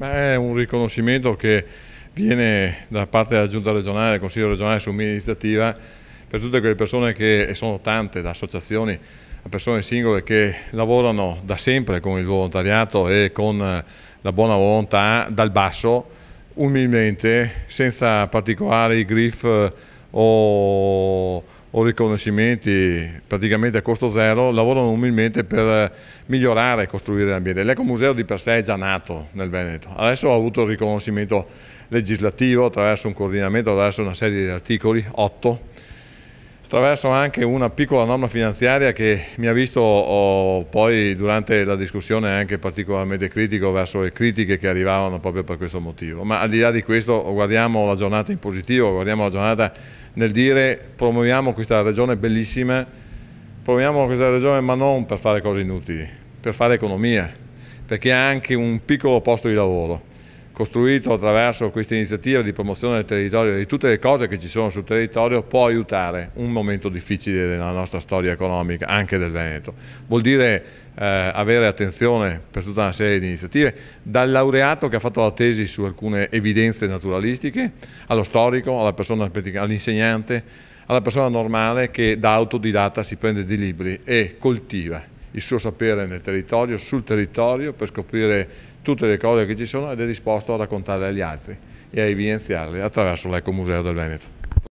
È un riconoscimento che viene da parte della Giunta regionale, del Consiglio regionale su mia iniziativa, per tutte quelle persone che, e sono tante, da associazioni a persone singole, che lavorano da sempre con il volontariato e con la buona volontà, dal basso, umilmente, senza particolari griff o riconoscimenti, praticamente a costo zero, lavorano umilmente per migliorare e costruire l'ambiente. L'ecomuseo di per sé è già nato nel Veneto, adesso ha avuto il riconoscimento legislativo attraverso un coordinamento, attraverso una serie di articoli, 8, attraverso anche una piccola norma finanziaria che mi ha visto poi durante la discussione anche particolarmente critico verso le critiche che arrivavano proprio per questo motivo. Ma al di là di questo guardiamo la giornata in positivo, guardiamo la giornata nel dire promuoviamo questa regione bellissima, promuoviamo questa regione ma non per fare cose inutili, per fare economia, perché ha anche un piccolo posto di lavoro costruito attraverso questa iniziativa di promozione del territorio, di tutte le cose che ci sono sul territorio, può aiutare un momento difficile della nostra storia economica, anche del Veneto. Vuol dire avere attenzione per tutta una serie di iniziative, dal laureato che ha fatto la tesi su alcune evidenze naturalistiche, allo storico, alla persona, all'insegnante, alla persona normale che da autodidatta si prende dei libri e coltiva il suo sapere nel territorio, sul territorio, per scoprire tutte le cose che ci sono ed è disposto a raccontarle agli altri e a evidenziarle attraverso l'Ecomuseo del Veneto.